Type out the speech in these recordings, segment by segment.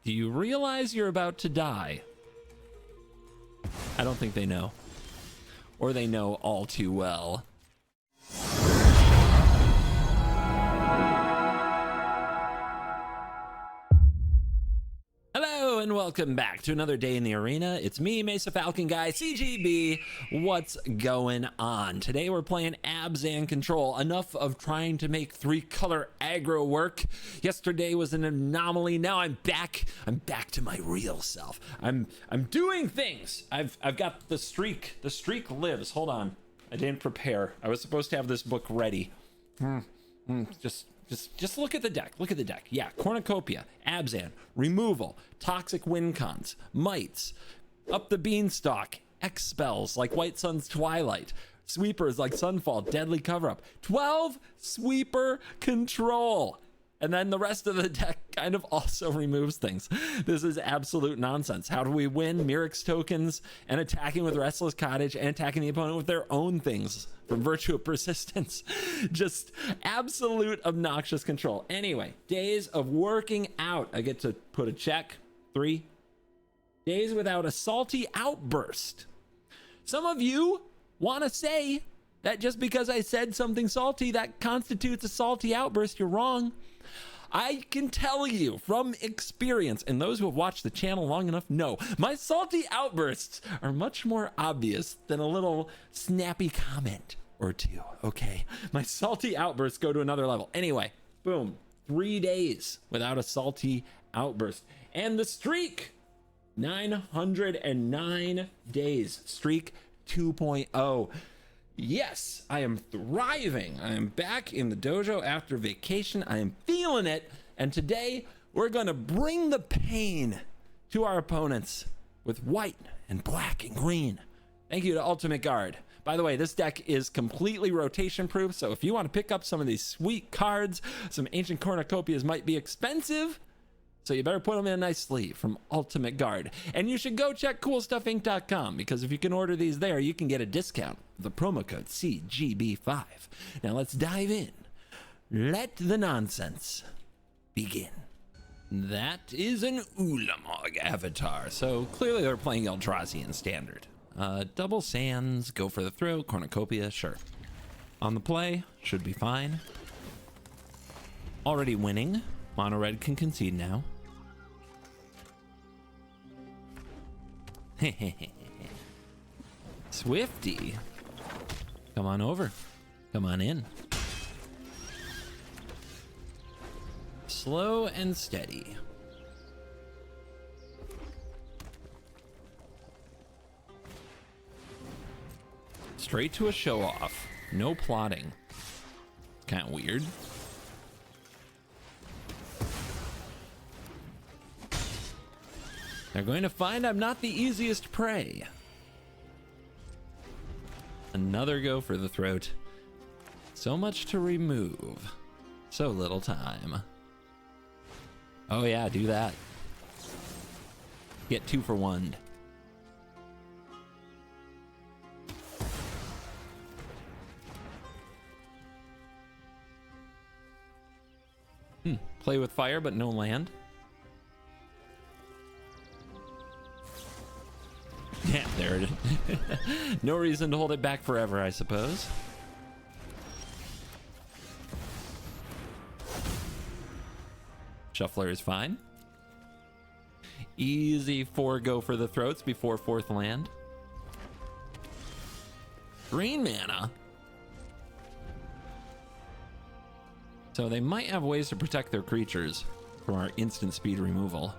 Do you realize you're about to die? I don't think they know. Or they know all too well. Hello and welcome back to another day in the arena. It's me, Mesa Falcon Guy, CGB. What's going on? Today we're playing Abzan Control. Enough of trying to make 3-color aggro work. Yesterday was an anomaly. Now I'm back. I'm back to my real self. I'm doing things. I've got the streak. The streak lives. Hold on. I didn't prepare. I was supposed to have this book ready. Just look at the deck. Look at the deck. Yeah, Cornucopia, Abzan, Removal, Toxic Wind Cons, Mites, Up the Beanstalk, X spells like White Sun's Twilight, Sweepers like Sunfall, Deadly Cover-Up, 12 Sweeper Control. And then the rest of the deck kind of also removes things. This is absolute nonsense. How do we win? Mirrex tokens and attacking with Restless Cottage and attacking the opponent with their own things from Virtue of Persistence. Just absolute obnoxious control. Anyway, days of working out. I get to put a check. 3 days without a salty outburst. Some of you want to say that just because I said something salty, that constitutes a salty outburst. You're wrong. I can tell you from experience, and those who have watched the channel long enough know, my salty outbursts are much more obvious than a little snappy comment or two, okay? My salty outbursts go to another level. Anyway, boom, 3 days without a salty outburst. And the streak, 909 days, streak 2.0. Yes, I am thriving. I am back in the dojo after vacation. I am feeling it. And today we're going to bring the pain to our opponents with white and black and green. Thank you to Ultimate Guard. By the way, this deck is completely rotation proof. So if you want to pick up some of these sweet cards, some ancient cornucopias might be expensive. So you better put them in a nice sleeve from Ultimate Guard. And you should go check CoolStuffInc.com because if you can order these there, you can get a discount with the promo code CGB5. Now let's dive in. Let the nonsense begin. That is an Ulamog avatar. So clearly they're playing Eldrazi in standard. Double Sands, go for the throw, Cornucopia, sure. On the play, should be fine. Already winning. Mono red can concede now. Swifty, come on over. Come on in. Slow and steady. Straight to a show off. No plotting. Kind of weird. They're going to find I'm not the easiest prey. Another go for the throat. So much to remove. So little time. Oh yeah, do that. Get 2 for 1. Play with fire, but no land. Yeah, there it is. No reason to hold it back forever, I suppose. Shuffler is fine. Easy 4 go for the throats before 4th land. Green mana. So they might have ways to protect their creatures from our instant speed removal.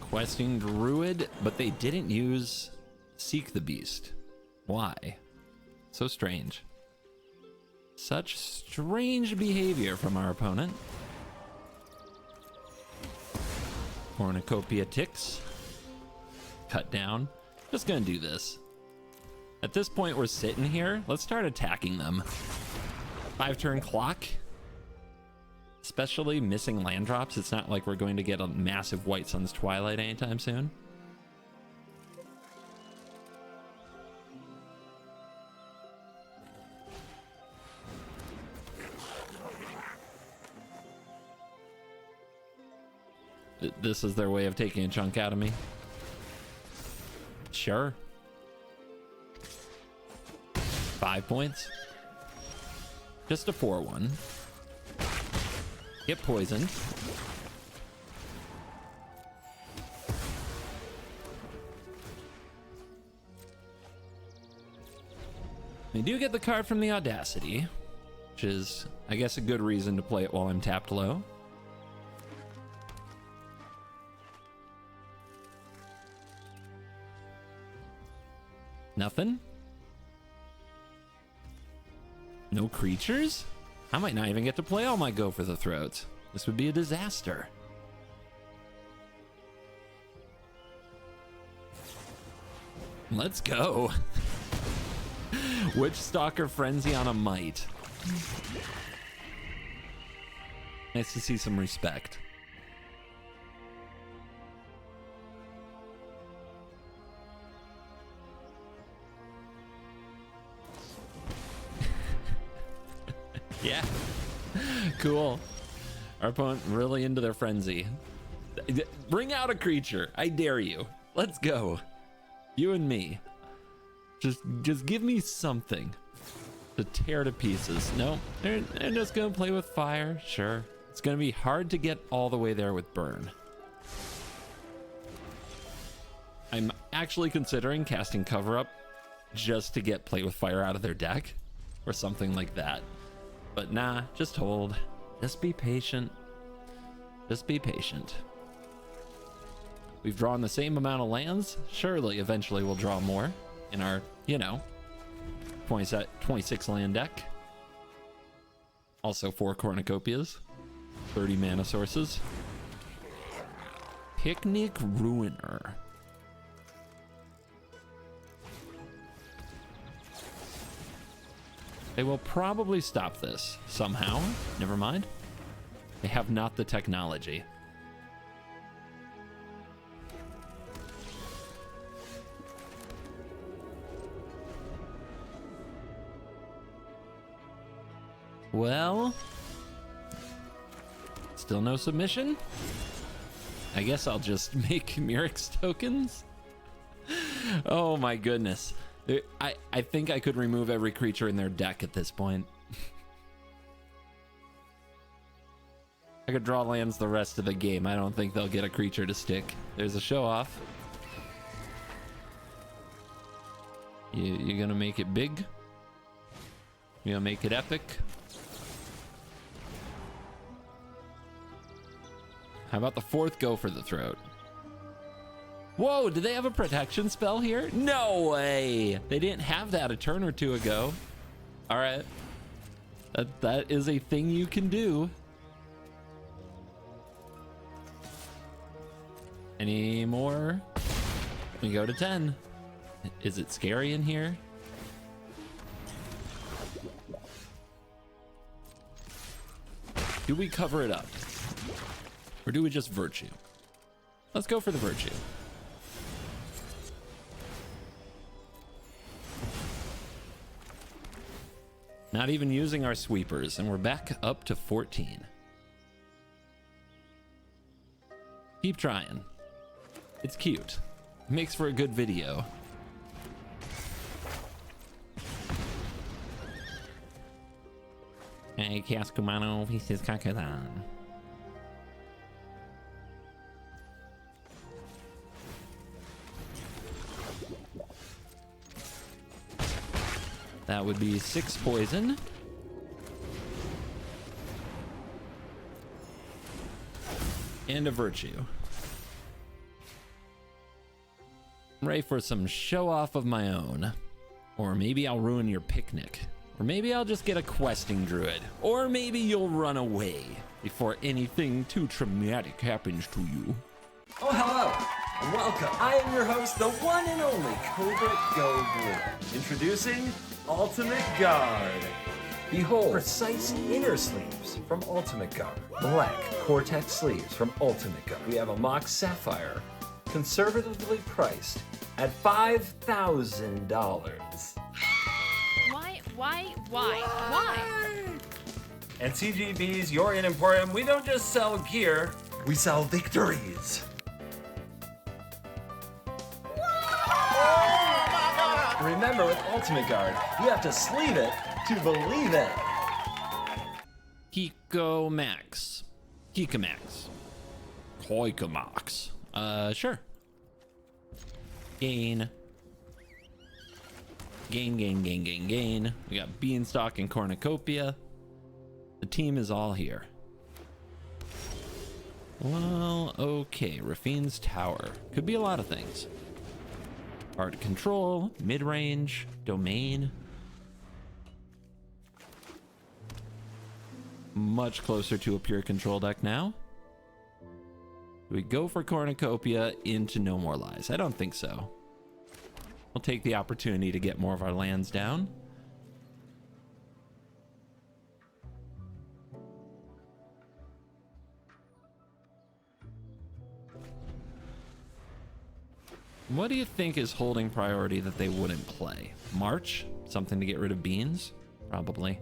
Questing Druid, but they didn't use Seek the Beast. Why? So strange. Such strange behavior from our opponent. Cornucopia ticks. Cut down. Just gonna do this. At this point, we're sitting here. Let's start attacking them. 5-turn clock. Especially missing land drops. It's not like we're going to get a massive White Sun's Twilight anytime soon. This is their way of taking a chunk out of me. Sure. 5 points. Just a 4-1. Get poisoned. We do get the card from the Audacity, which is, I guess, a good reason to play it while I'm tapped low. Nothing? No creatures? I might not even get to play all my Go for the Throats. This would be a disaster. Let's go. Witch Stalker Frenzy on a Mite. Nice to see some respect. Yeah. Cool. Our opponent really into their frenzy. Bring out a creature. I dare you. Let's go. You and me. Just give me something to tear to pieces. No, they're just gonna play with fire. Sure. It's gonna be hard to get all the way there with burn. I'm actually considering casting Cover Up just to get play with fire out of their deck or something like that. But nah, just hold. Just be patient. Just be patient. We've drawn the same amount of lands. Surely, eventually we'll draw more in our, 26 land deck. Also 4 cornucopias. 30 mana sources. Picnic Ruiner. They will probably stop this somehow. Never mind. They have not the technology. Well, still no submission. I guess I'll just make Mirrex tokens. Oh my goodness. I think I could remove every creature in their deck at this point. I could draw lands the rest of the game. I don't think they'll get a creature to stick. There's a show off. You gonna make it big? You gonna make it epic? How about the 4th Go for the Throat? Whoa, do they have a protection spell here? No way! They didn't have that a turn or two ago. All right. That is a thing you can do. Any more? We go to 10. Is it scary in here? Do we cover it up? Or do we just Virtue? Let's go for the Virtue. Not even using our sweepers, and we're back up to 14. Keep trying. It's cute. It makes for a good video. Hey, Cascumano, he says Kakadan. That would be 6 poison. And a Virtue. I'm ready for some show off of my own. Or maybe I'll ruin your picnic. Or maybe I'll just get a questing druid. Or maybe you'll run away before anything too traumatic happens to you. Oh, hello, and welcome. I am your host, the one and only CovertGoBlue. Introducing Ultimate Guard. Behold, precise inner sleeves from Ultimate Guard. Black Cortex sleeves from Ultimate Guard. We have a Mox Sapphire, conservatively priced at $5,000. Why? And CGB's Your In Emporium, we don't just sell gear, we sell victories. Remember, with Ultimate Guard, you have to sleeve it to believe it. Kiko Max. Kika Max. Koika Max. Sure. Gain. Gain. We got Beanstalk and Cornucopia. The team is all here. Well, okay. Rafine's Tower. Could be a lot of things. Hard control, mid-range, domain. Much closer to a pure control deck now. Do we go for Cornucopia into No More Lies? I don't think so. We'll take the opportunity to get more of our lands down. What do you think is holding priority that they wouldn't play? March? Something to get rid of beans? Probably.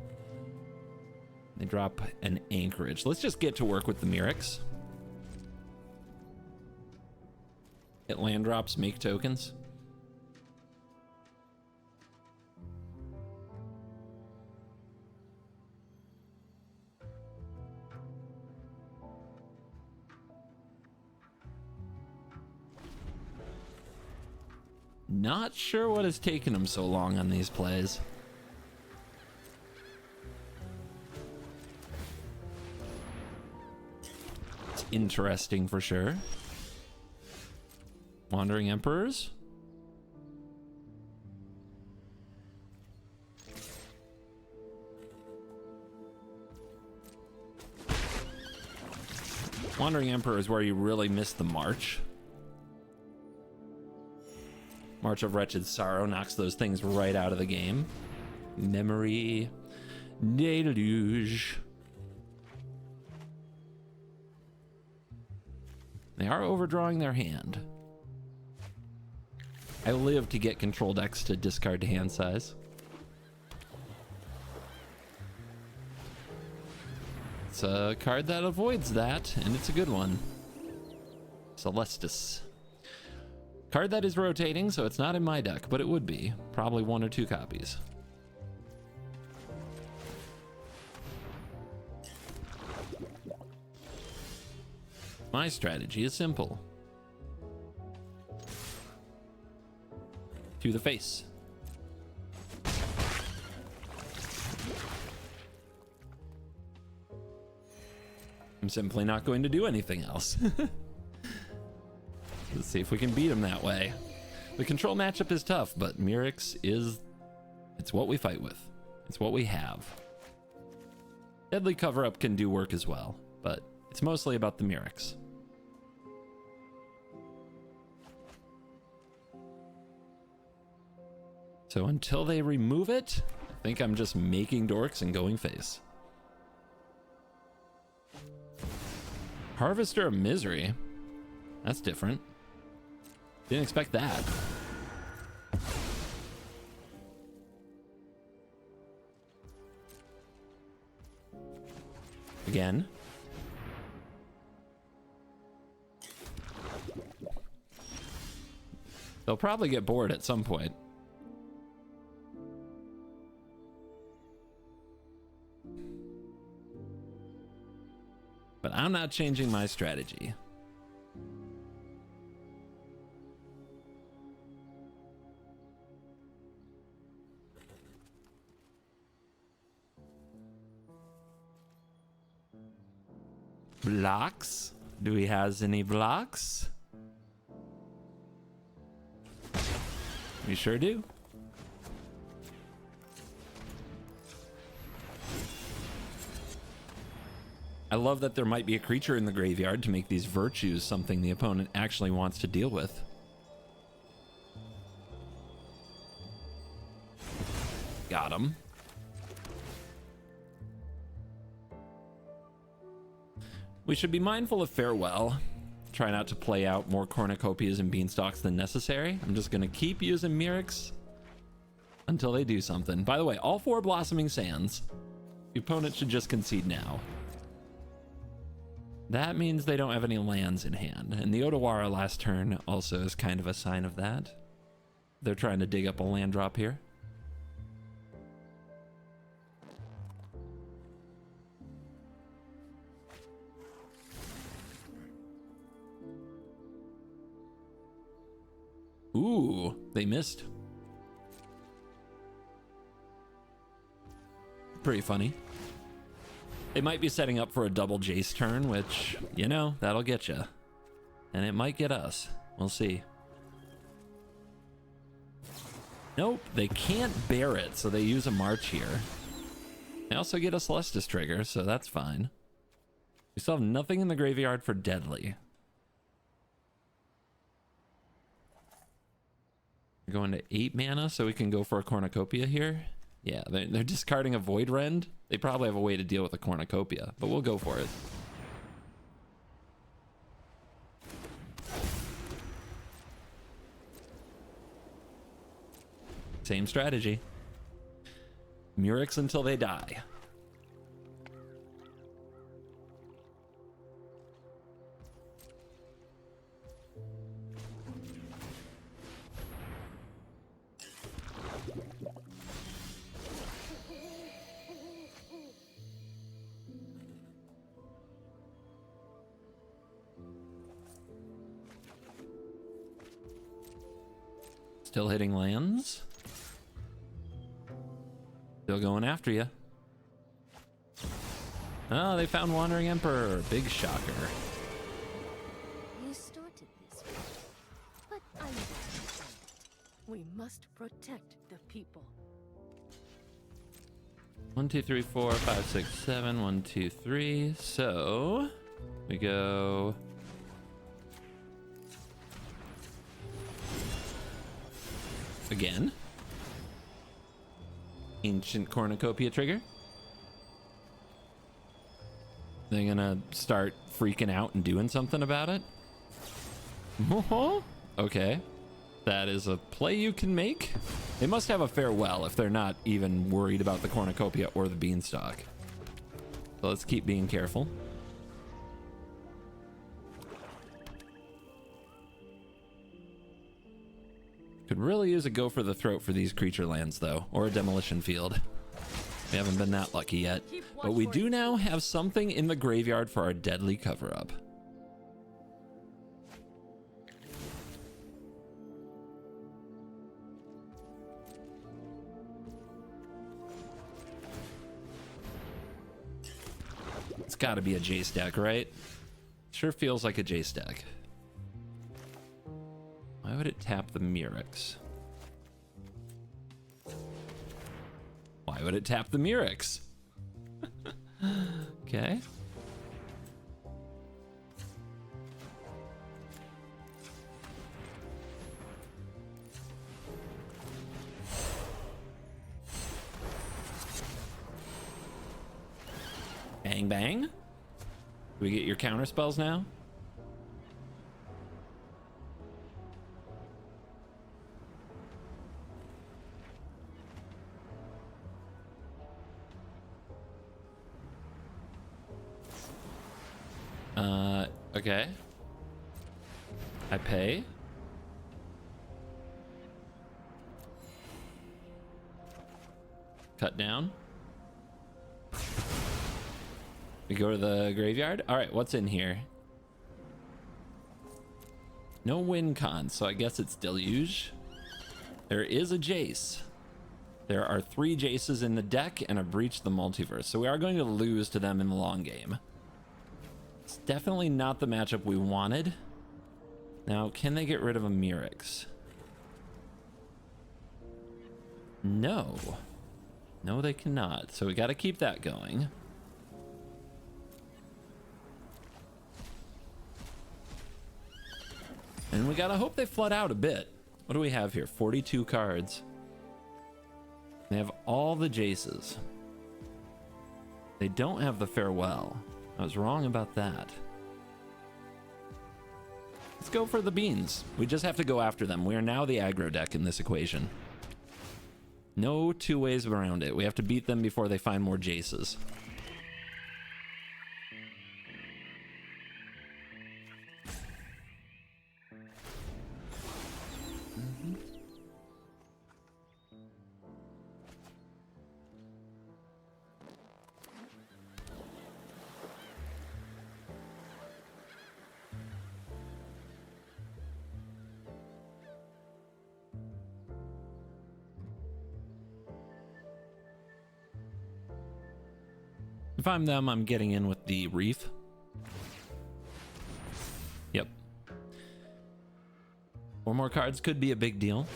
They drop an Anchorage. Let's just get to work with the Mirrex. Hit land drops, make tokens. Not sure what has taken him so long on these plays. It's interesting for sure. Wandering Emperors. Wandering Emperor is where you really miss the March. March of Wretched Sorrow knocks those things right out of the game. Memory. Deluge. They are overdrawing their hand. I live to get control decks to discard to hand size. It's a card that avoids that, and it's a good one. Celestis. Card that is rotating, so it's not in my deck, but it would be. Probably 1 or 2 copies. My strategy is simple. To the face. I'm simply not going to do anything else. Let's see if we can beat him that way. The control matchup is tough, but Mirrex is... it's what we fight with. It's what we have. Deadly Cover-Up can do work as well, but it's mostly about the Mirrex. So until they remove it, I think I'm just making dorks and going face. Harvester of Misery. That's different. Didn't expect that. Again. They'll probably get bored at some point. But I'm not changing my strategy. Blocks? Do we have any blocks? We sure do. I love that there might be a creature in the graveyard to make these virtues something the opponent actually wants to deal with. Got him. We should be mindful of Farewell. Try not to play out more cornucopias and beanstalks than necessary. I'm just going to keep using Mirrex until they do something. By the way, all 4 Blossoming Sands. The opponent should just concede now. That means they don't have any lands in hand. And the Odawara last turn also is kind of a sign of that. They're trying to dig up a land drop here. Ooh, they missed. Pretty funny. They might be setting up for a double Jace turn, which, you know, that'll get you. And it might get us. We'll see. Nope, they can't bear it, so they use a March here. They also get a Celestis trigger, so that's fine. We still have nothing in the graveyard for Deadly. We're going to 8 mana, so we can go for a Cornucopia here. Yeah, they're discarding a Void Rend. They probably have a way to deal with a Cornucopia, but we'll go for it. Same strategy. Murex until they die. Still hitting lands. Still going after you. Oh, they found Wandering Emperor. Big shocker. You started this way, but I understand. We must protect the people. 1, 2, 3, 4, 5, 6, 7. 1, 2, 3. So we go. Again. Ancient Cornucopia trigger. They're gonna start freaking out and doing something about it. Okay. That is a play you can make. They must have a farewell if they're not even worried about the Cornucopia or the Beanstalk. So let's keep being careful. Could really use a go for the throat for these creature lands, though, or a demolition field. We haven't been that lucky yet, but we do now have something in the graveyard for our deadly cover-up. It's got to be a Jace deck, right? Sure feels like a Jace deck. Why would it tap the Murex? Why would it tap the Murex? Okay. Bang bang. Do we get your counter spells now? Okay. I pay. Cut down. We go to the graveyard. All right, what's in here? No win cons, so I guess it's Deluge. There is a Jace. There are 3 Jaces in the deck and a Breach of the Multiverse, so we are going to lose to them in the long game. It's definitely not the matchup we wanted. Now, can they get rid of a Murex? No. No, they cannot. So we got to keep that going. And we got to hope they flood out a bit. What do we have here? 42 cards. They have all the Jaces. They don't have the Farewell. I was wrong about that. Let's go for the beans. We just have to go after them. We are now the aggro deck in this equation. No two ways around it. We have to beat them before they find more Jaces. If I'm them, I'm getting in with the Reef. Yep. 4 more cards could be a big deal.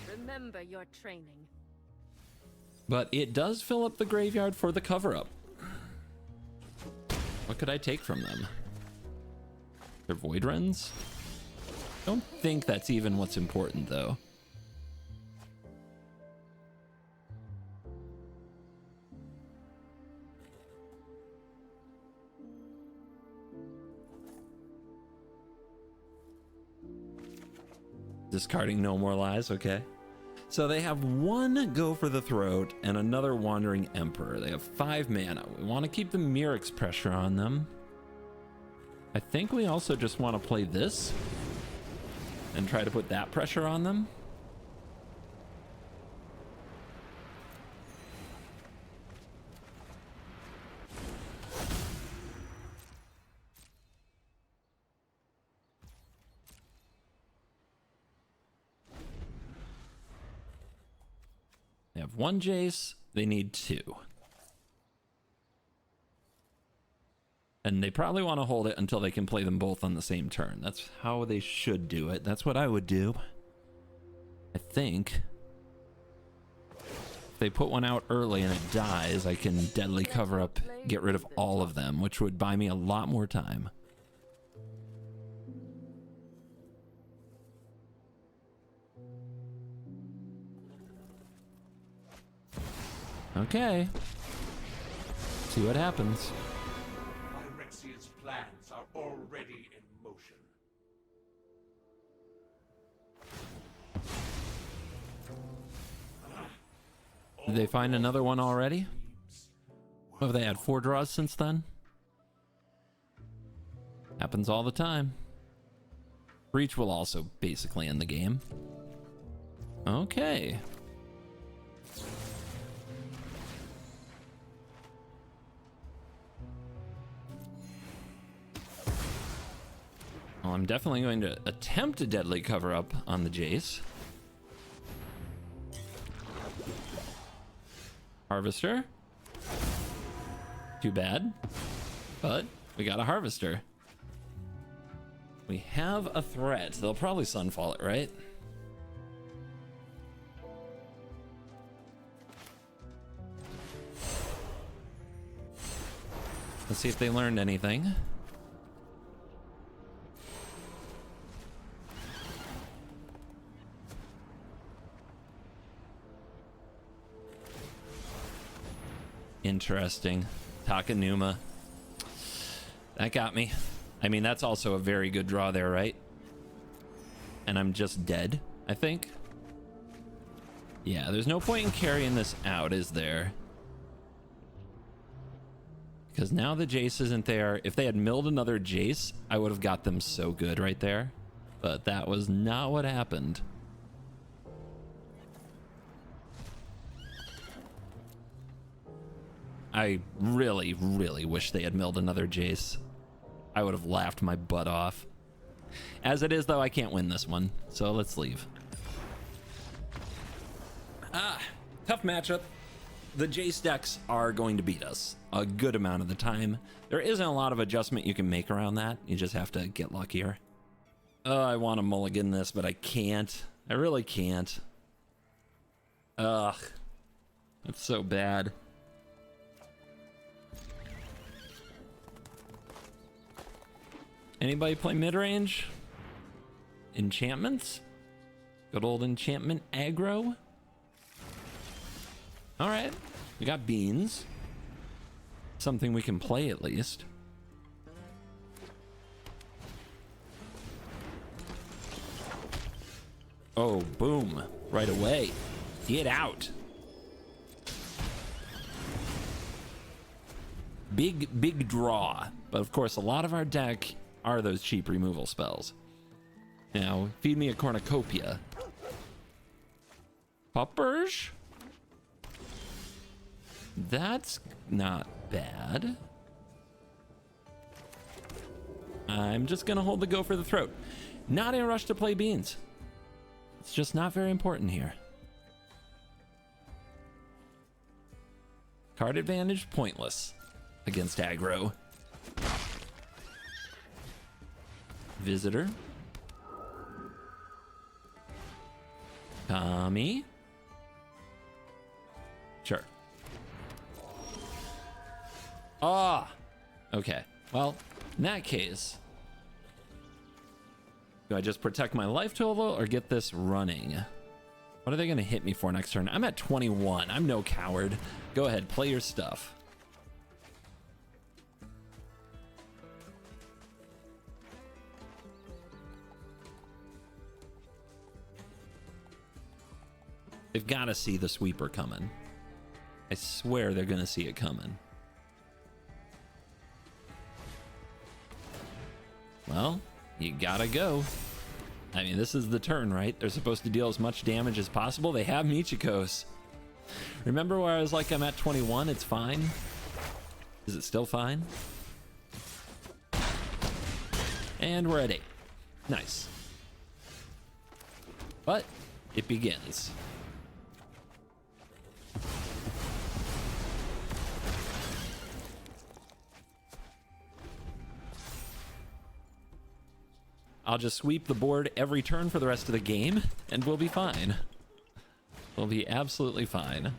Remember your training. But it does fill up the graveyard for the cover-up. What could I take from them? Their Void Wrens? Don't think that's even what's important, though. Discarding No More Lies, okay. So they have 1 Go for the Throat and another Wandering Emperor. They have 5 mana. We want to keep the Mirrex pressure on them. I think we also just want to play this and try to put that pressure on them. They have 1 Jace, they need 2. And they probably want to hold it until they can play them both on the same turn. That's how they should do it. That's what I would do. I think. If they put one out early and it dies, I can deadly cover up, get rid of all of them, which would buy me a lot more time. Okay. See what happens. Phyrexia's plans are already in motion. Did they find another one already? Have they had 4 draws since then? Happens all the time. Breach will also basically end the game. Okay. Well, I'm definitely going to attempt a deadly cover up on the Jace. Harvester. Too bad. But we got a Harvester. We have a threat. They'll probably Sunfall it, right? Let's see if they learned anything. Interesting. Takanuma. That got me. I mean, that's also a very good draw there, right? And I'm just dead, I think. Yeah, there's no point in carrying this out, is there? Because now the Jace isn't there. If they had milled another Jace, I would have got them so good right there. But that was not what happened. I really, really wish they had milled another Jace. I would have laughed my butt off. As it is, though, I can't win this one. So let's leave. Tough matchup. The Jace decks are going to beat us a good amount of the time. There isn't a lot of adjustment you can make around that. You just have to get luckier. I want to mulligan this, but I can't. I really can't. Ugh. That's so bad. Anybody play mid-range? Enchantments? Good old enchantment aggro? Alright. We got beans. Something we can play at least. Oh, boom. Right away. Get out. Big draw. But of course, a lot of our deck are those cheap removal spells. Now, feed me a cornucopia. Puppers? That's not bad. I'm just gonna hold the Go for the Throat. Not in a rush to play beans. It's just not very important here. Card advantage, pointless against aggro. Visitor. Tommy. Sure. Ah. Okay. Well, in that case, do I just protect my life total or get this running? What are they going to hit me for next turn? I'm at 21. I'm no coward. Go ahead, play your stuff. They've got to see the sweeper coming. I swear they're going to see it coming. Well, you gotta go. I mean, this is the turn, right? They're supposed to deal as much damage as possible. They have Michikos. Remember where I was like, I'm at 21, it's fine? Is it still fine? And we're at 8. Nice. But it begins. I'll just sweep the board every turn for the rest of the game, and we'll be fine. We'll be absolutely fine.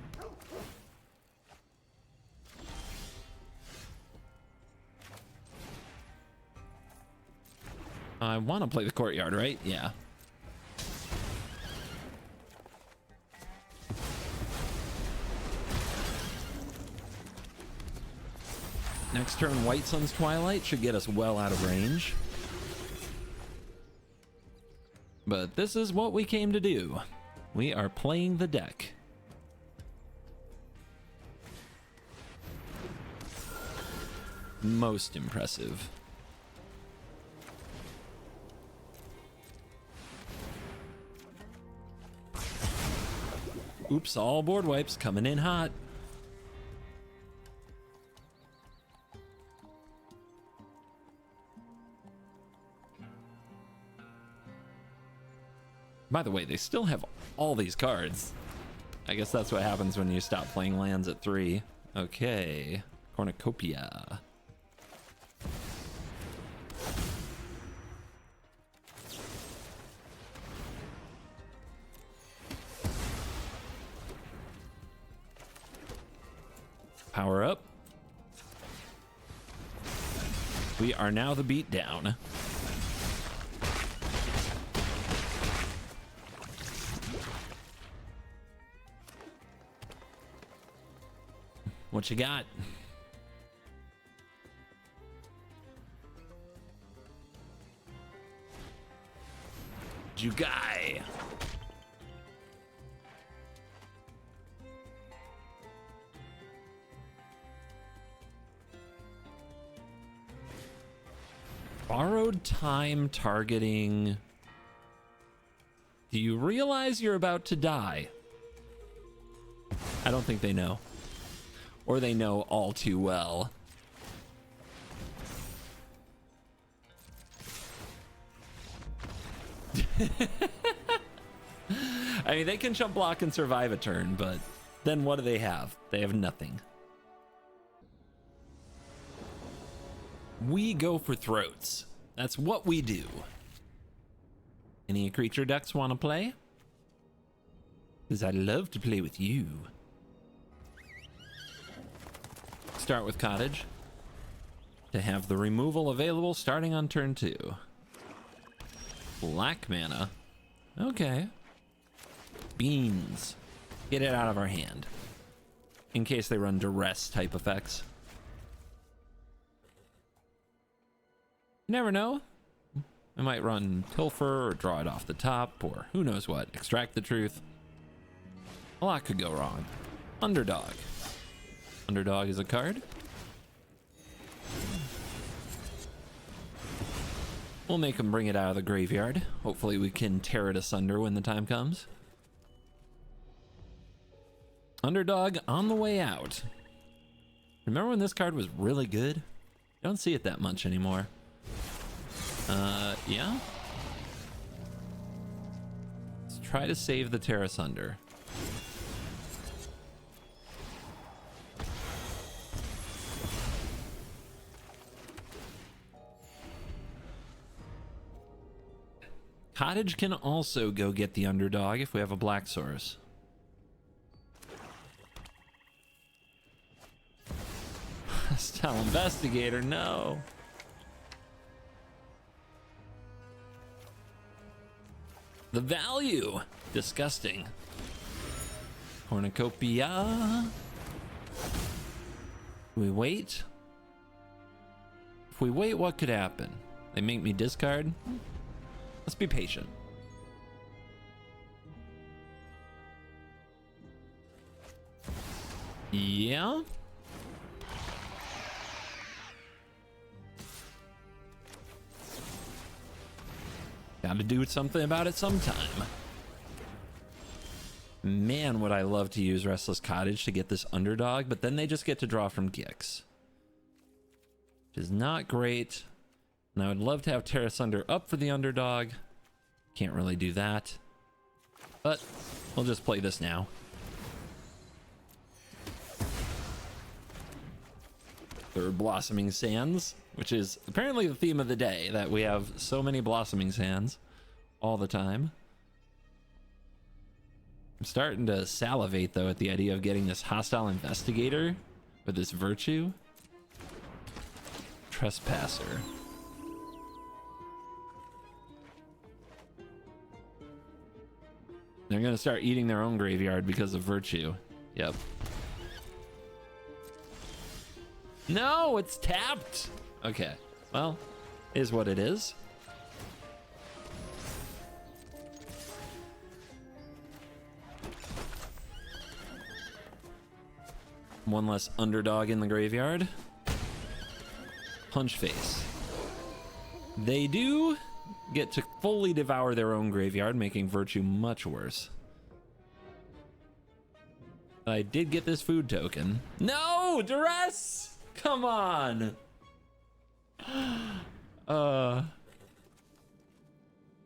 I want to play the courtyard, right? Yeah. Next turn, White Sun's Twilight should get us well out of range. But this is what we came to do. We are playing the deck. Most impressive. Oops, all board wipes coming in hot. By the way, they still have all these cards. I guess that's what happens when you stop playing lands at 3. Okay. Cornucopia. Power up. We are now the beatdown. What you got? Jugai. Borrowed time targeting. Do you realize you're about to die? I don't think they know. Or they know all too well. I mean, they can jump block and survive a turn, but then what do they have? They have nothing. We go for throats. That's what we do. Any creature decks want to play? Because I'd love to play with you. Start with Cottage to have the removal available starting on turn 2. Black mana. Okay. Beans. Get it out of our hand. In case they run duress type effects. You never know. I might run Pilfer or draw it off the top or who knows what. Extract the Truth. A lot could go wrong. Underdog. Underdog is a card. We'll make him bring it out of the graveyard. Hopefully we can tear it asunder when the time comes. Underdog on the way out. Remember when this card was really good? Don't see it that much anymore. Yeah. Let's try to save the tear asunder. Cottage can also go get the underdog if we have a black source. Hostile investigator, no. The value, disgusting. Cornucopia. We wait. If we wait, what could happen? They make me discard? Let's be patient. Yeah. Gotta do something about it sometime. Man, would I love to use Restless Cottage to get this underdog, but then they just get to draw from Gix. Which is not great. And I would love to have Terra Sunder up for the underdog. Can't really do that. But we'll just play this now. Third Blossoming Sands, which is apparently the theme of the day, that we have so many Blossoming Sands all the time. I'm starting to salivate, though, at the idea of getting this Hostile Investigator with this Virtue. Trespasser. They're going to start eating their own graveyard because of Virtue. Yep. No, it's tapped. Okay, well, is what it is. One less underdog in the graveyard. Punch face. They do get to fully devour their own graveyard, making Virtue much worse. I did get this food token. No, duress! Come on.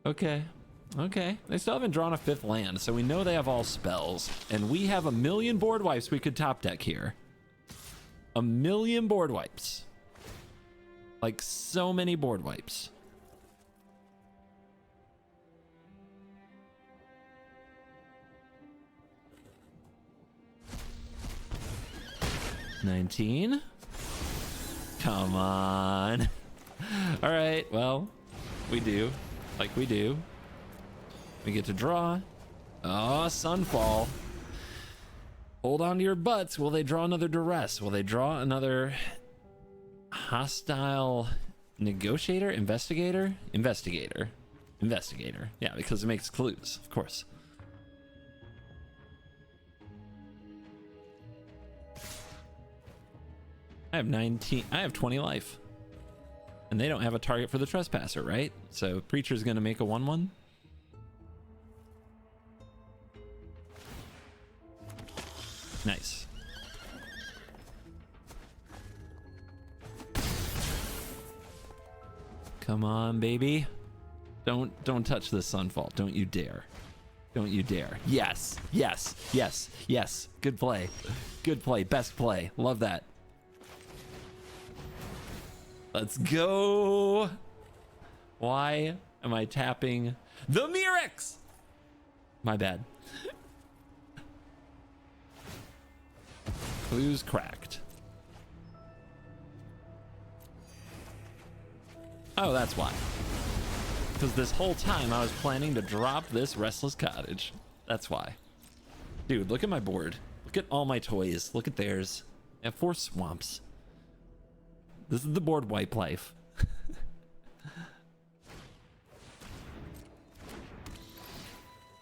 Okay. Okay. They still haven't drawn a 5th land, so we know they have all spells. And we have 1,000,000 board wipes we could top deck here. 1,000,000 board wipes. Like, so many board wipes. $19. Come on. All right, well, we do. Like we do. We get to draw. Oh, Sunfall. Hold on to your butts. Will they draw another duress? Will they draw another hostile negotiator? Investigator? Investigator. Investigator. Yeah, because it makes clues, of course. I have 19. I have 20 life. And they don't have a target for the Trespasser, right? So Preacher's gonna make a 1/1. Nice. Come on, baby. Don't touch this Sunfall. Don't you dare. Don't you dare. Yes. Yes. Yes. Yes. Good play. Good play. Best play. Love that. Let's go. Why am I tapping the Mirrex? My bad. Clues cracked. Oh, that's why. Because this whole time I was planning to drop this Restless Cottage. That's why. Dude, look at my board. Look at all my toys. Look at theirs. I have 4 swamps. This is the board wipe life.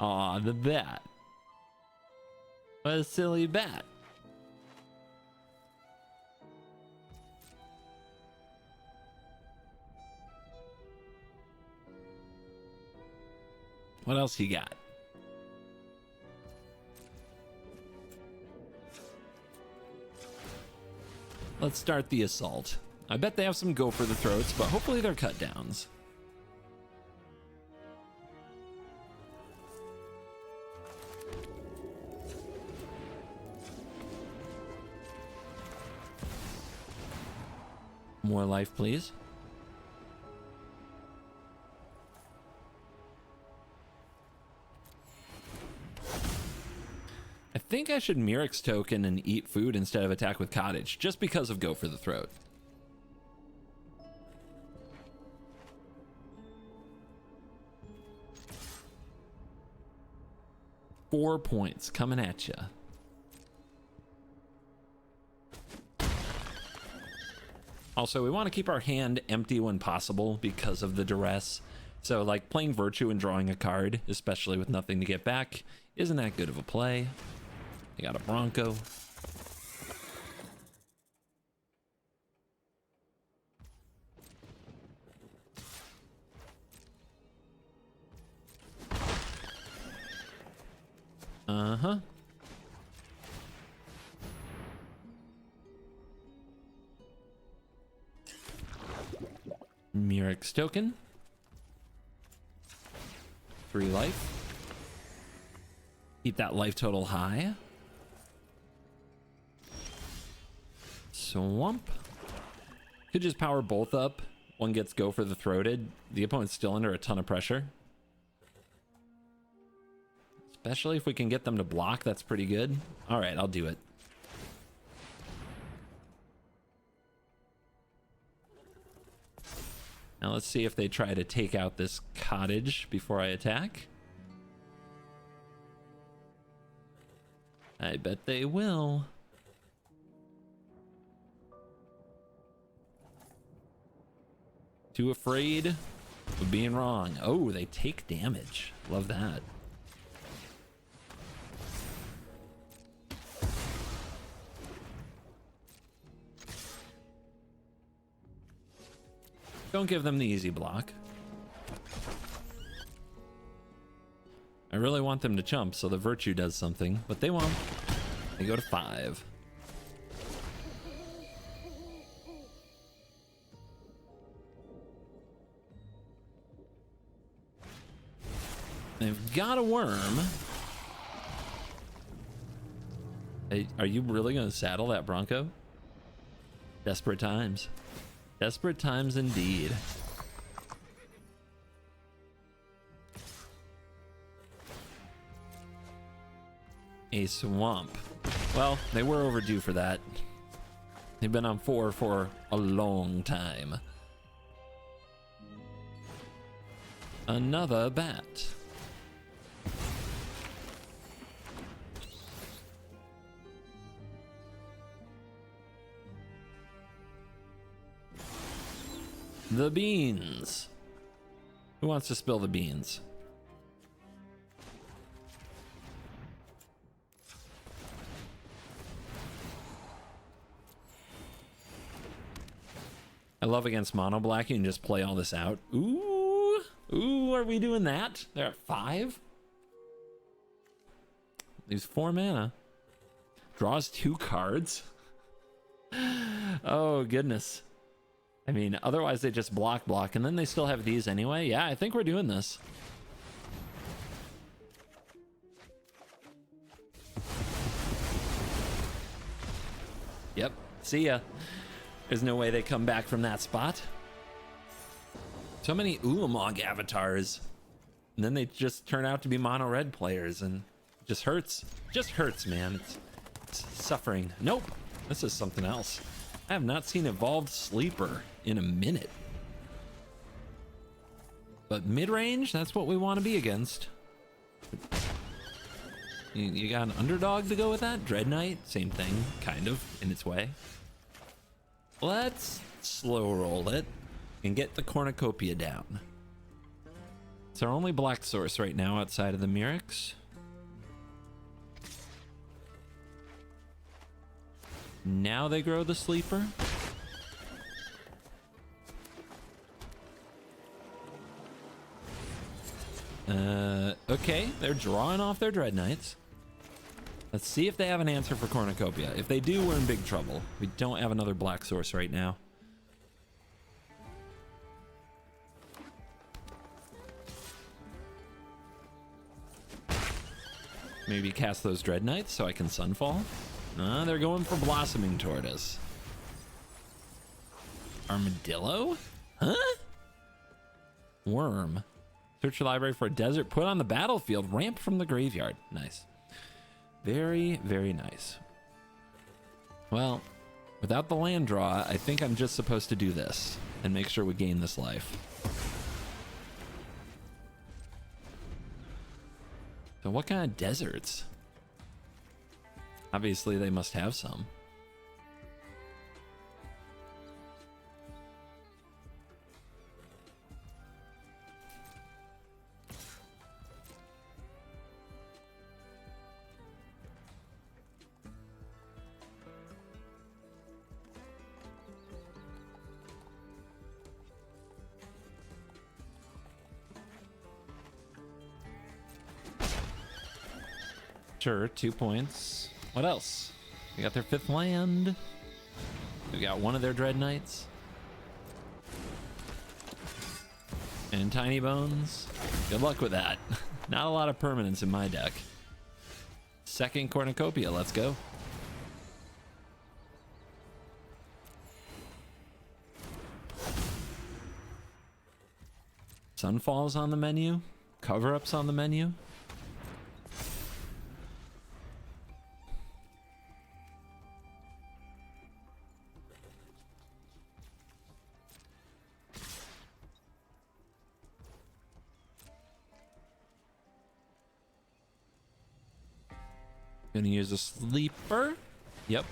Aw, the bat. What a silly bat. What else you got? Let's start the assault. I bet they have some go for the throats, but hopefully they're cut downs. More life, please. I think I should Mirrex token and eat food instead of attack with Cottage, just because of Go for the Throat. Four points coming at you. Also, we want to keep our hand empty when possible because of the duress. So, like, playing Virtue and drawing a card, especially with nothing to get back, isn't that good of a play. I got a Bronco. Uh-huh. Mirrex token. 3 life. Keep that life total high. Swamp. Could just power both up. One gets Go for the Throated. The opponent's still under a ton of pressure. Especially if we can get them to block, that's pretty good. All right, I'll do it. Now let's see if they try to take out this Cottage before I attack. I bet they will. Too afraid of being wrong. Oh, they take damage. Love that. Don't give them the easy block. I really want them to chump so the Virtue does something, but they won't. They go to 5. They've got a worm. Hey, are you really going to saddle that Bronco? Desperate times. Desperate times indeed. A swamp. Well, they were overdue for that. They've been on 4 for a long time. Another bat. The beans. Who wants to spill the beans? I love against mono black, you can just play all this out. Ooh, ooh, are we doing that? They're at 5. Leaves 4 mana. Draws 2 cards. Oh goodness. I mean, otherwise they just block, and then they still have these anyway. Yeah, I think we're doing this. Yep, see ya. There's no way they come back from that spot. So many Ulamog avatars. And then they just turn out to be mono red players, and it just hurts. Just hurts, man. It's suffering. Nope, this is something else. I have not seen Evolved Sleeper in a minute. But mid-range, that's what we want to be against. You got an underdog to go with that? Dread Knight, same thing, kind of, in its way. Let's slow roll it and get the cornucopia down. It's our only black source right now outside of the Mirrex. Now they grow the sleeper. Okay, they're drawing off their Dread Knights. Let's see if they have an answer for Cornucopia. If they do, we're in big trouble. We don't have another black source right now. Maybe cast those Dread Knights so I can Sunfall. They're going for Blossoming Tortoise. Armadillo? Huh? Worm. Search your library for a desert. Put on the battlefield. Ramp from the graveyard. Nice. Very, very nice. Well, without the land draw, I think I'm just supposed to do this and make sure we gain this life. So what kind of deserts? Obviously, they must have some. Sure, 2 points. What else? We got their 5th land. We got one of their Dread Knights. And Tiny Bones. Good luck with that. Not a lot of permanents in my deck. 2nd Cornucopia, let's go. Sunfall's on the menu. Cover-up's on the menu. Gonna use a sleeper. Yep.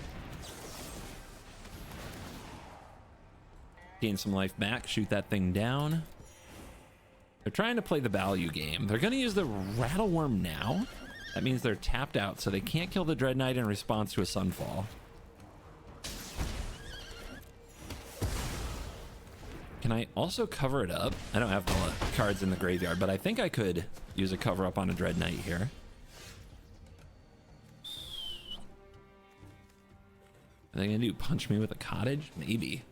Gain some life back. Shoot that thing down. They're trying to play the value game. They're gonna use the Rattleworm now. That means they're tapped out, so they can't kill the Dread Knight in response to a Sunfall. Can I also cover it up? I don't have the cards in the graveyard, but I think I could use a cover up on a Dread Knight here. Are they gonna do punch me with a cottage? Maybe.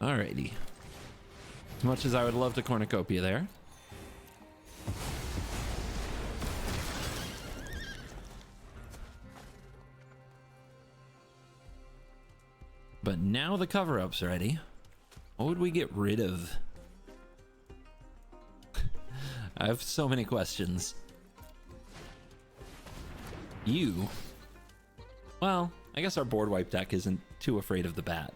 Alrighty. As much as I would love to cornucopia there. But now the cover-up's ready. What would we get rid of? I have so many questions. You? Well, I guess our board wipe deck isn't too afraid of the bat.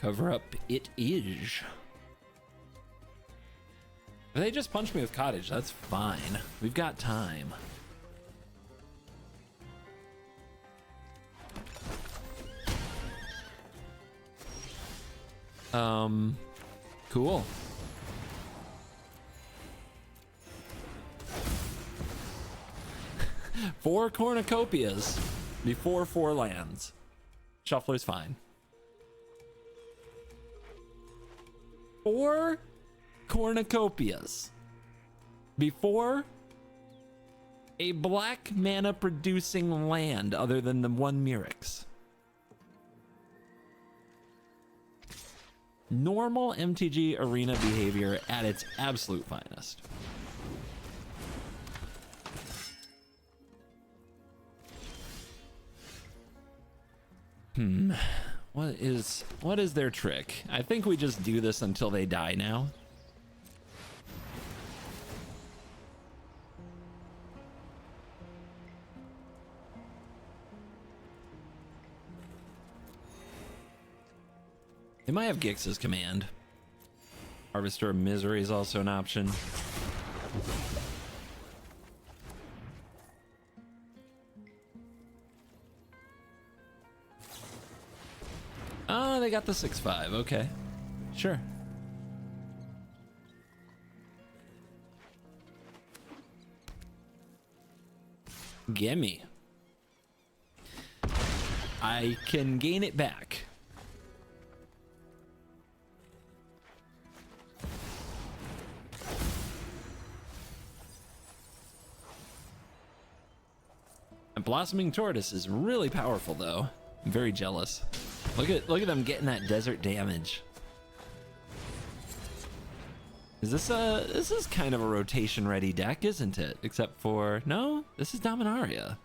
Cover up it is. If they just punch me with cottage, that's fine. We've got time. Cool. Four cornucopias before 4 lands. Shuffler's fine. 4 cornucopias before a black mana producing land other than the 1 Mirrex. Normal MTG arena behavior at its absolute finest. What is their trick? I think we just do this until they die now. They might have Gix's command. Harvester of Misery is also an option. Oh, they got the 6/5. Okay. Sure. Gimme. I can gain it back. And Blossoming Tortoise is really powerful though. I'm very jealous. Look at them getting that desert damage. Is this is kind of a rotation ready deck, isn't it? Except for, no, this is Dominaria.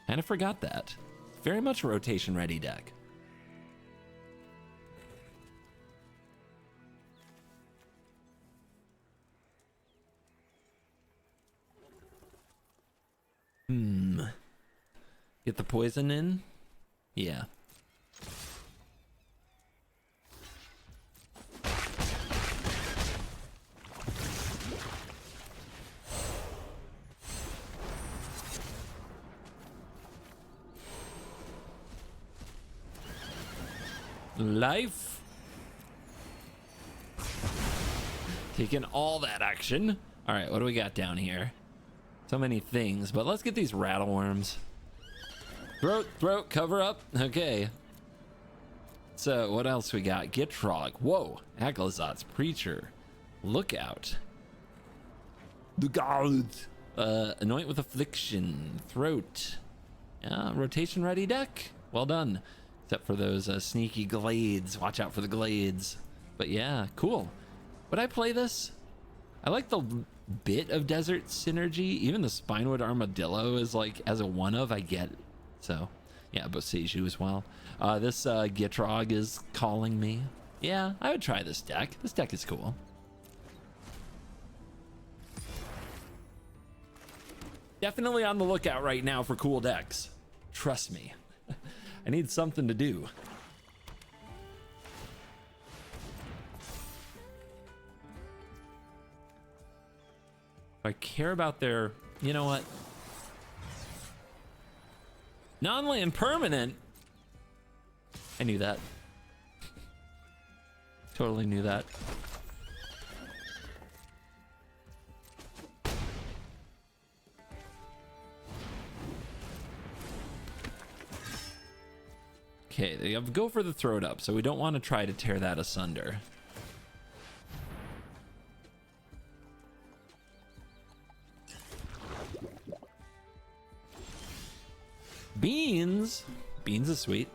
Kind of forgot that. Very much a rotation ready deck. Get the poison in? Yeah. Life. Taking all that action. All right, what do we got down here? So many things, but let's get these rattleworms. Throat, cover up. Okay. So what else we got? Gitrog. Whoa. Aglazot's Preacher. Lookout. The gods. Anoint with Affliction. Throat. Rotation ready deck. Well done. Except for those sneaky glades. Watch out for the glades. But yeah, cool. Would I play this? I like the bit of desert synergy. Even the Spinewood Armadillo is like, as a one of, I get it. So yeah, Boseiju as well. This Gitrog is calling me. Yeah, I would try this deck. This deck is cool. Definitely on the lookout right now for cool decks. Trust me. I need something to do. If I care about their, you know what? Non-land permanent. I knew that. Totally knew that. Okay, they have go for the throat up, so we don't want to try to tear that asunder. Beans. Beans is sweet.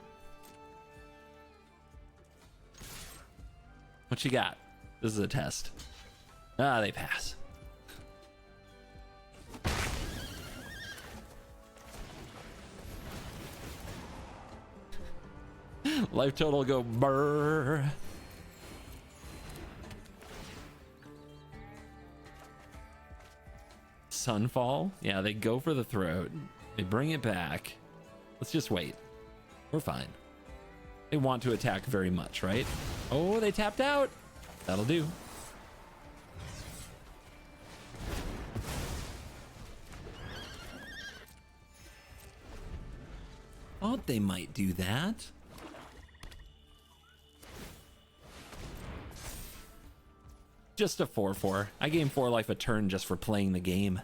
What you got? This is a test. Ah, they pass. Life total go brrr. Sunfall. Yeah, they go for the throat. They bring it back. Let's just wait. We're fine. They want to attack very much, right? Oh, they tapped out. That'll do. Thought they might do that. Just a 4/4. I gain 4 life a turn just for playing the game.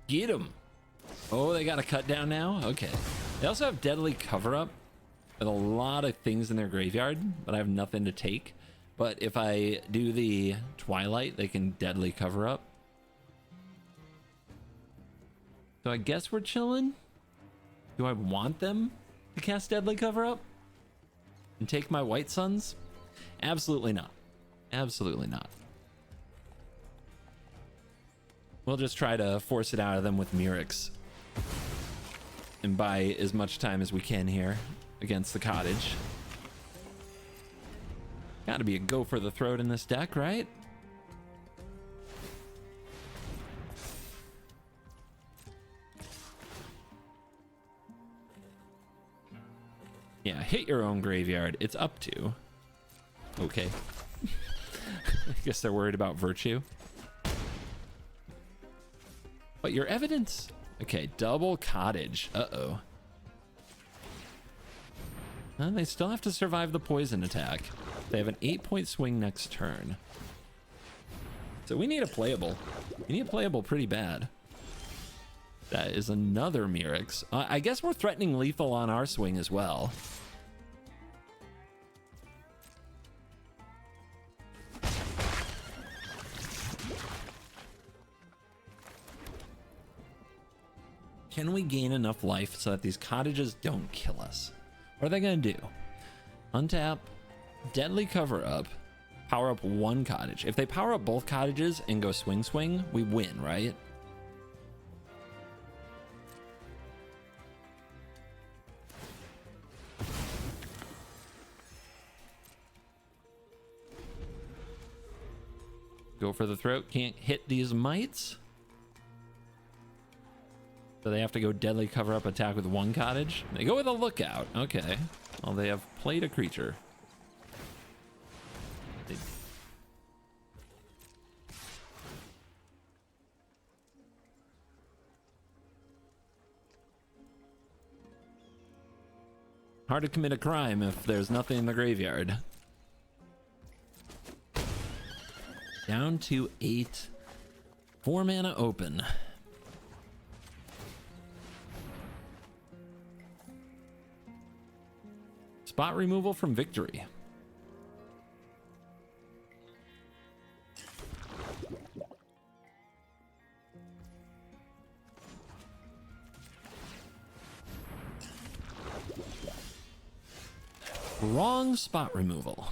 Get him. Oh, they got a cut down now? Okay. They also have Deadly Cover Up with a lot of things in their graveyard, but I have nothing to take. But if I do the Twilight, they can Deadly Cover Up. So I guess we're chilling. Do I want them to cast Deadly Cover Up and take my White Suns? Absolutely not. Absolutely not. We'll just try to force it out of them with Mirrex and buy as much time as we can here against the cottage. Gotta be a go for the throat in this deck, right? Yeah, hit your own graveyard. It's up to. Okay. I guess they're worried about virtue. But your evidence. Okay, double cottage. Uh-oh. They still have to survive the poison attack. They have an 8-point swing next turn. So we need a playable. We need a playable pretty bad. That is another Mirrex. I guess we're threatening lethal on our swing as well. Can we gain enough life so that these cottages don't kill us? What are they gonna do? Untap, deadly cover up, power up one cottage. If they power up both cottages and go swing swing, we win, right? Go for the throat, can't hit these mites. So they have to go deadly cover up attack with one cottage. They go with a lookout. Okay. Well, they have played a creature. Hard to commit a crime if there's nothing in the graveyard. Down to 8. 4 mana open. Spot removal from victory. Wrong spot removal.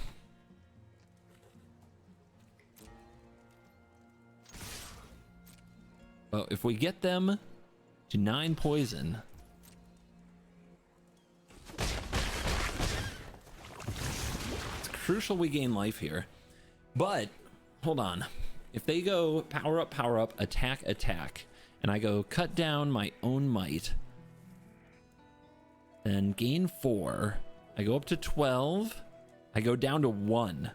Oh, if we get them to 9 poison. It's crucial we gain life here. But, hold on. If they go power up, attack, attack, and I go cut down my own might, then gain 4, I go up to 12, I go down to 1.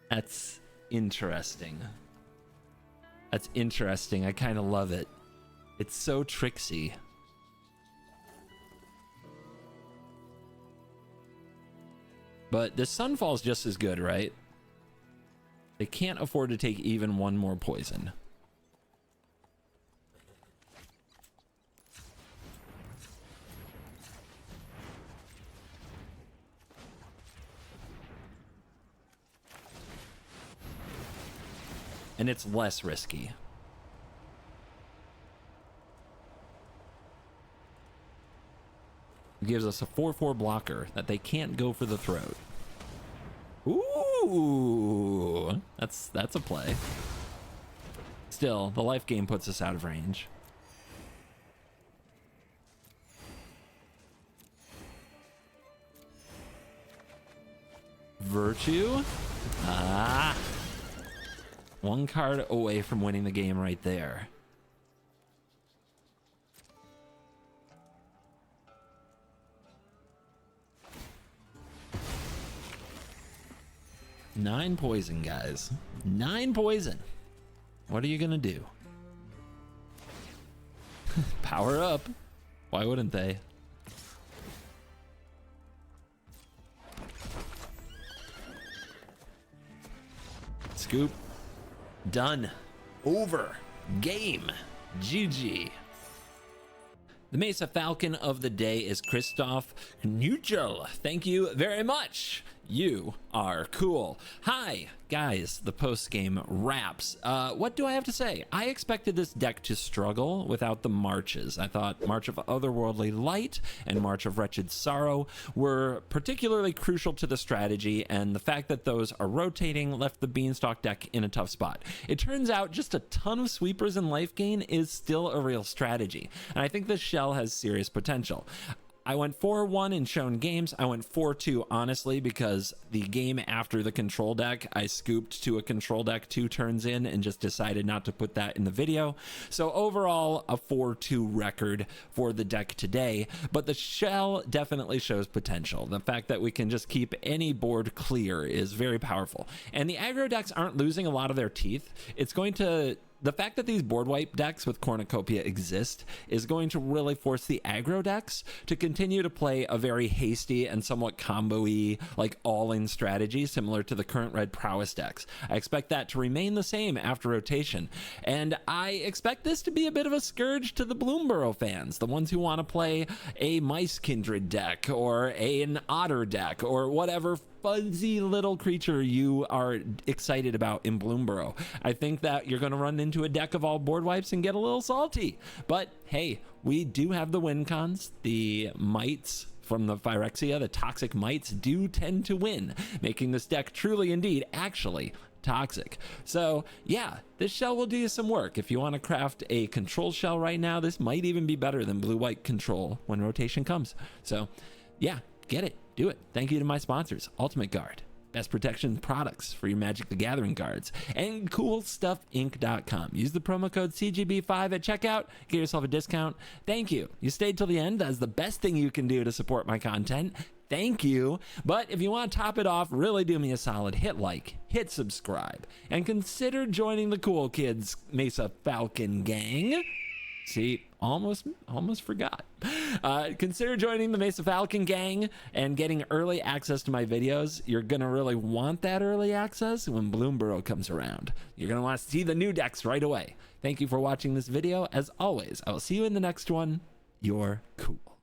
That's interesting. That's interesting. I kind of love it. It's so tricksy. But the Sunfall's just as good, right? They can't afford to take even one more poison. And it's less risky. It gives us a 4/4 blocker that they can't go for the throat. Ooh, that's a play. Still, the life gain puts us out of range. Virtue. Ah. 1 card away from winning the game right there. Nine poison, guys. 9 poison. What are you gonna do? Power up. Why wouldn't they? Scoop. Done. Over. Game. GG. The Mesa Falcon of the day is Christoph Neutral. Thank you very much. You are cool. Hi, guys. The post-game wraps. What do I have to say? I expected this deck to struggle without the marches. I thought March of Otherworldly Light and March of Wretched Sorrow were particularly crucial to the strategy, and the fact that those are rotating left the Beanstalk deck in a tough spot. It turns out just a ton of sweepers and life gain is still a real strategy, and I think this shell has serious potential. I went 4-1 in shown games. I went 4-2 honestly because the game after the control deck, I scooped to a control deck 2 turns in and just decided not to put that in the video. So overall, a 4-2 record for the deck today, but the shell definitely shows potential. The fact that we can just keep any board clear is very powerful. And the aggro decks aren't losing a lot of their teeth. It's going to... The fact that these board wipe decks with Cornucopia exist is going to really force the aggro decks to continue to play a very hasty and somewhat combo-y, like all-in strategy similar to the current red prowess decks. I expect that to remain the same after rotation, and I expect this to be a bit of a scourge to the Bloomborough fans, the ones who want to play a Mice Kindred deck or an Otter deck or whatever fuzzy little creature you are excited about in Bloomburrow. I think that you're going to run into a deck of all board wipes and get a little salty. But hey, we do have the win cons. The mites from the Phyrexia, the toxic mites, do tend to win, making this deck truly indeed actually toxic. So yeah, this shell will do you some work. If you want to craft a control shell right now, this might even be better than blue-white control when rotation comes. So yeah, get it, do it. Thank you to my sponsors, Ultimate Guard, best protection products for your Magic the Gathering cards, and CoolStuffInc.com. Use the promo code CGB5 at checkout, get yourself a discount. Thank you. You stayed till the end. That's the best thing you can do to support my content. Thank you. But if you want to top it off, really do me a solid, hit like, hit subscribe, and consider joining the Cool Kids Mesa Falcon gang. See, almost forgot. Consider joining the Mesa Falcon gang and getting early access to my videos. You're gonna really want that early access when Bloomburrow comes around. You're gonna want to see the new decks right away. Thank you for watching this video. As always, I will see you in the next one. You're cool.